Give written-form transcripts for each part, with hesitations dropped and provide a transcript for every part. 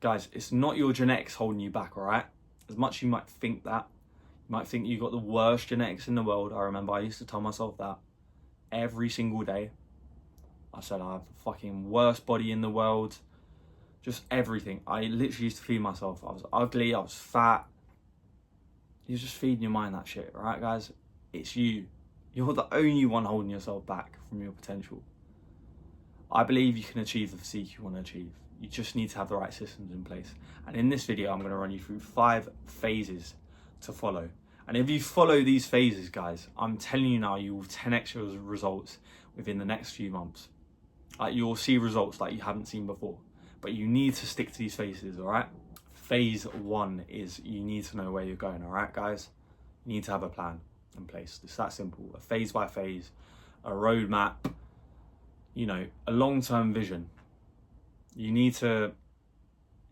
Guys, it's not your genetics holding you back, all right? As much as you might think that, you might think you got the worst genetics in the world. I remember I used to tell myself that every single day. I said I have the fucking worst body in the world. Just everything. I literally used to feed myself. I was ugly, I was fat. You're just feeding your mind that shit, right, guys? It's you. You're the only one holding yourself back from your potential. I believe you can achieve the physique you want to achieve. You just need to have the right systems in place. And in this video, I'm going to run you through 5 phases to follow. And if you follow these phases, guys, I'm telling you now, you will 10x your results within the next few months. Like, you'll see results like you haven't seen before. But you need to stick to these phases, all right? Phase 1 is you need to know where you're going, all right, guys? You need to have a plan in place. It's that simple. A phase by phase, a roadmap, you know, a long-term vision. You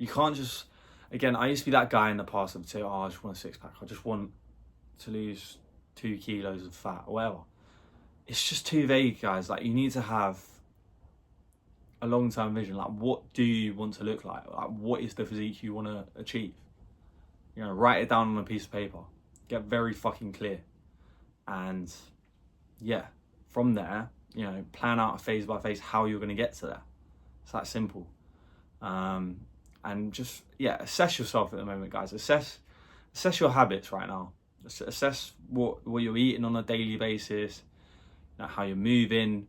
can't just, again, I used to be that guy in the past that would say, oh, I just want a 6-pack. I just want to lose 2 kilos of fat or whatever. It's just too vague, guys. Like, you need to have a long-term vision. Like, what do you want to look like? Like, what is the physique you want to achieve? You know, write it down on a piece of paper. Get very fucking clear. And yeah, from there, you know, plan out phase by phase how you're going to get to there. It's that simple. And just, yeah, assess yourself at the moment, guys. Assess your habits right now. Assess what you're eating on a daily basis, you know, how you're moving.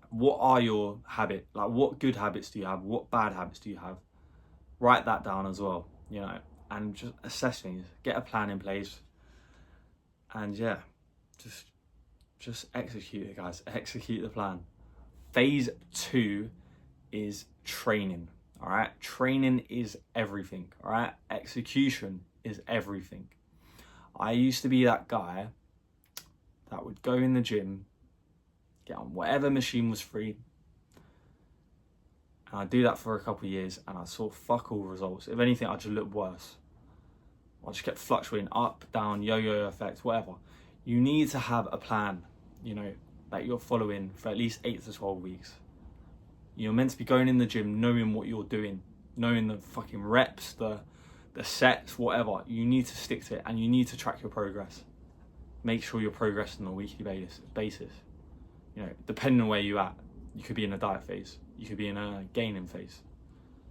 What are your habits? Like, what good habits do you have? What bad habits do you have? Write that down as well, you know, and just assess things. Get a plan in place. And yeah, just execute it, guys. Execute the plan. Phase 2 is training. All right, training is everything. All right, execution is everything. I used to be that guy that would go in the gym, get on whatever machine was free, and I'd do that for a couple of years, and I saw fuck all results. If anything, I just looked worse. I just kept fluctuating up, down, yo-yo effect, whatever. You need to have a plan, you know, that you're following for at least 8 to 12 weeks. You're meant to be going in the gym knowing what you're doing, knowing the fucking reps, the sets, whatever. You need to stick to it, and you need to track your progress. Make sure you're progressing on a weekly basis. You know, depending on where you're at, you could be in a diet phase, you could be in a gaining phase,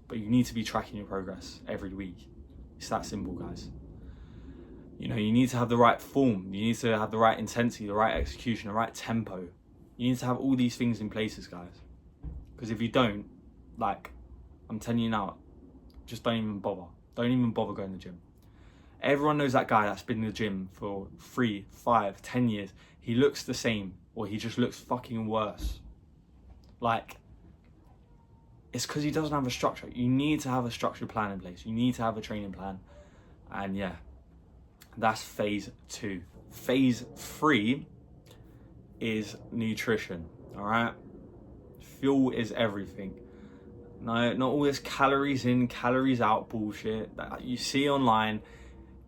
but you need to be tracking your progress every week. It's that simple, guys. You know, you need to have the right form, you need to have the right intensity, the right execution, the right tempo. You need to have all these things in places, guys. Because if you don't, like, I'm telling you now, just don't even bother. Don't even bother going to the gym. Everyone knows that guy that's been in the gym for 3, 5, 10 years. He looks the same, or he just looks fucking worse. Like, it's because he doesn't have a structure. You need to have a structured plan in place. You need to have a training plan. And yeah, that's phase 2. Phase 3 is nutrition, all right? Fuel is everything. No, not all this calories in, calories out bullshit that you see online.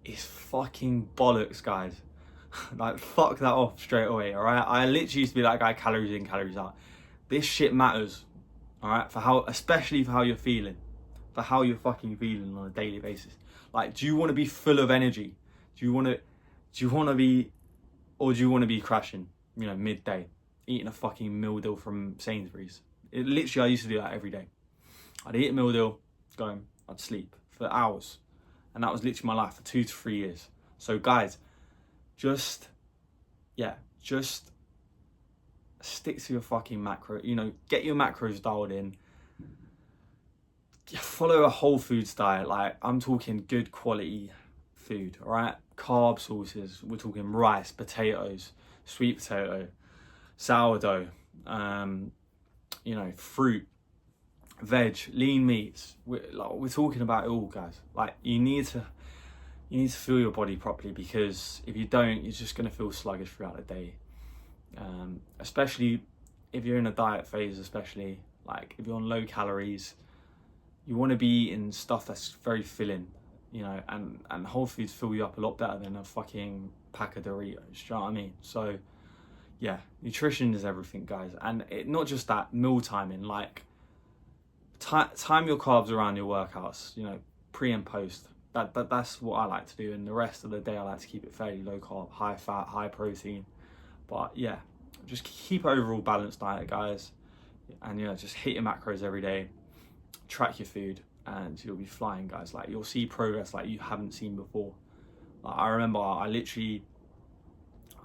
Is fucking bollocks, guys. Like, fuck that off straight away, all right? I literally used to be that guy, calories in, calories out. This shit matters, all right? Especially for how you're feeling, for how you're fucking feeling on a daily basis. Like, do you want to be full of energy? Do you want to be, or do you want to be crashing, you know, midday, eating a fucking meal deal from Sainsbury's? Literally, I used to do that every day. I'd eat a meal deal, I'd sleep for hours. And that was literally my life for 2 to 3 years. So guys, just stick to your fucking macro. You know, get your macros dialed in. Follow a whole foods diet. Like, I'm talking good quality food, all right? Carb sources. We're talking rice, potatoes, sweet potato, sourdough, you know, fruit, veg, lean meats. We're talking about it all, guys. Like, you need to feel your body properly, because if you don't, you're just going to feel sluggish throughout the day. Especially if you're in a diet phase, especially like if you're on low calories, you want to be eating stuff that's very filling, you know, and whole foods fill you up a lot better than a fucking pack of Doritos. Do you know what I mean? So yeah, nutrition is everything, guys. And not just that, meal timing. Like, time your carbs around your workouts, you know, pre and post. That's what I like to do, and the rest of the day I like to keep it fairly low carb, high fat, high protein. But yeah, just keep overall balanced diet, guys, and yeah, just hit your macros every day, track your food, and you'll be flying, guys. Like, you'll see progress like you haven't seen before. Like, I remember I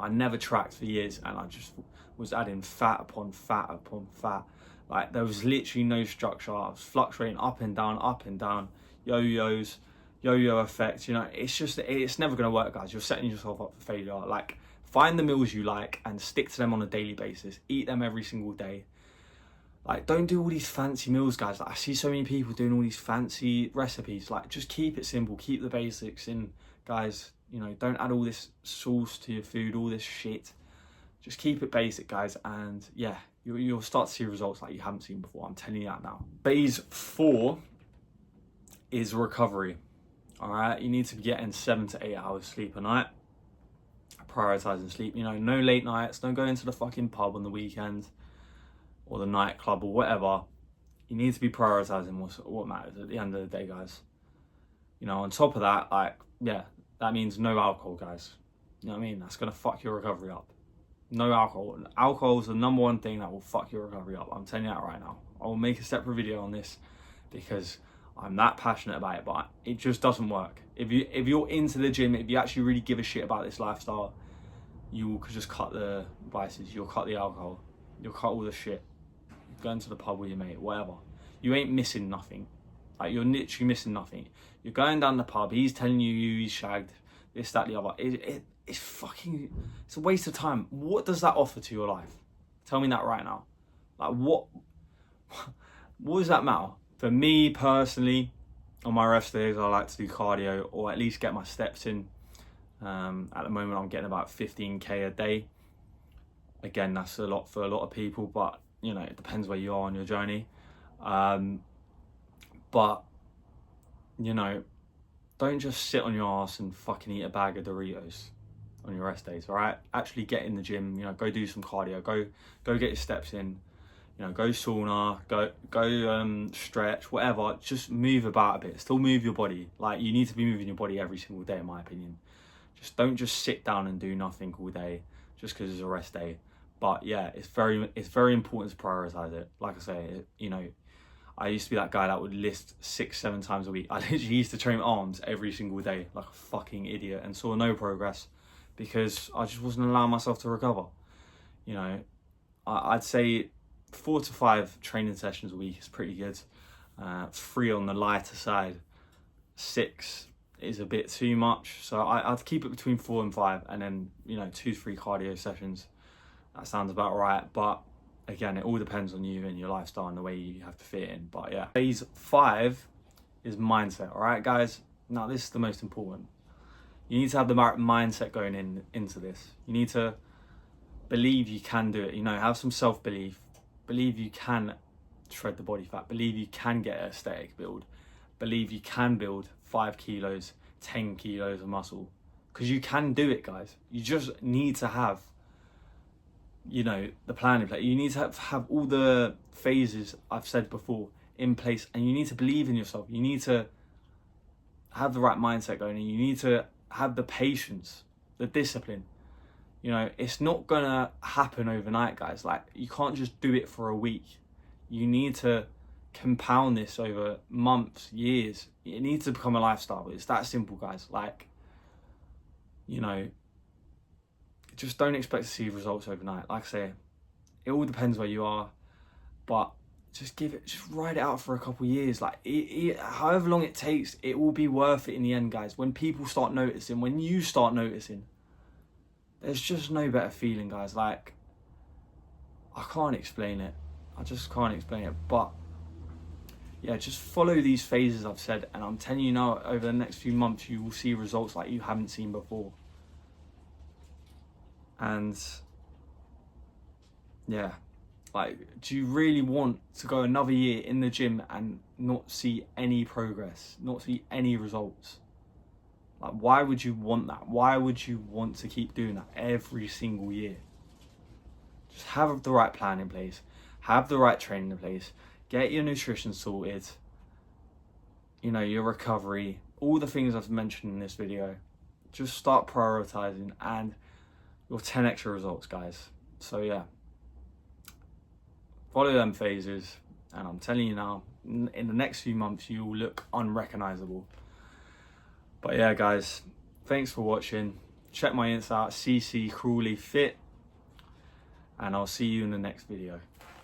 never tracked for years, and I just was adding fat upon fat upon fat. Like, there was literally no structure. I was fluctuating up and down, yo-yos, yo-yo effects. You know, it's never gonna work, guys. You're setting yourself up for failure. Like, find the meals you like and stick to them on a daily basis. Eat them every single day. Like, don't do all these fancy meals, guys. Like, I see so many people doing all these fancy recipes. Like, just keep it simple. Keep the basics in, guys. You know, don't add all this sauce to your food, all this shit. Just keep it basic, guys. And yeah, you'll start to see results like you haven't seen before. I'm telling you that now. Phase 4 is recovery. All right, you need to be getting 7 to 8 hours sleep a night. Prioritizing sleep. You know, no late nights. Don't go into the fucking pub on the weekend or the nightclub or whatever. You need to be prioritizing what matters at the end of the day, guys. You know, on top of that, like, yeah, that means no alcohol, guys. You know what I mean? That's gonna fuck your recovery up. No alcohol. Alcohol is the number one thing that will fuck your recovery up. I'm telling you that right now. I will make a separate video on this because I'm that passionate about it, but it just doesn't work. If you're into the gym, if you actually really give a shit about this lifestyle, you could just cut the vices. You'll cut the alcohol. You'll cut all the shit. Going to the pub with your mate, whatever. You ain't missing nothing. Like, you're literally missing nothing. You're going down the pub, he's telling you he's shagged, this, that, the other. It's fucking, it's a waste of time. What does that offer to your life? Tell me that right now. Like, what does that matter? For me personally, on my rest days, I like to do cardio or at least get my steps in. At the moment, I'm getting about 15k a day. Again, that's a lot for a lot of people, but you know, it depends where you are on your journey. But you know, don't just sit on your ass and fucking eat a bag of Doritos on your rest days, all right? Actually get in the gym, you know, go do some cardio, go get your steps in, you know, go sauna, go stretch, whatever. Just move about a bit, still move your body. Like, you need to be moving your body every single day, in my opinion. Just don't just sit down and do nothing all day just because it's a rest day. But yeah, it's very important to prioritize it. Like I say, you know, I used to be that guy that would lift 6-7 times a week. I literally used to train arms every single day like a fucking idiot and saw no progress because I just wasn't allowing myself to recover. You know, I'd say 4 to 5 training sessions a week is pretty good. 3 on the lighter side. 6 is a bit too much. So I'd keep it between 4 and 5, and then, you know, 2-3 cardio sessions. That sounds about right. But again, it all depends on you and your lifestyle and the way you have to fit in. But yeah, phase 5 is mindset. All right, guys. Now, this is the most important. You need to have the right mindset going into this. You need to believe you can do it. You know, have some self-belief. Believe you can shred the body fat. Believe you can get an aesthetic build. Believe you can build 5 kilos, 10 kilos of muscle. Because you can do it, guys. You just need to have, you know, the plan in place. You need to have all the phases I've said before in place, and you need to believe in yourself. You need to have the right mindset going, and you need to have the patience, the discipline. You know, it's not gonna happen overnight, guys. Like, you can't just do it for a week. You need to compound this over months, years. It needs to become a lifestyle. It's that simple, guys. Like, you know, just don't expect to see results overnight. Like I say, it all depends where you are, but just ride it out for a couple of years. Like, however long it takes, it will be worth it in the end, guys. When people start noticing, when you start noticing, there's just no better feeling, guys. Like, I can't explain it. I just can't explain it. But yeah, just follow these phases I've said, and I'm telling you now, over the next few months, you will see results like you haven't seen before. And yeah, like, do you really want to go another year in the gym and not see any progress, not see any results? Like, why would you want that? Why would you want to keep doing that every single year? Just have the right plan in place, have the right training in place, get your nutrition sorted, you know, your recovery, all the things I've mentioned in this video. Just start prioritizing and you'll 10 extra results, guys. So yeah, follow them phases, and I'm telling you now, in the next few months you will look unrecognizable. But yeah, guys, thanks for watching. Check my Insta out, CC Crawley Fit, and I'll see you in the next video.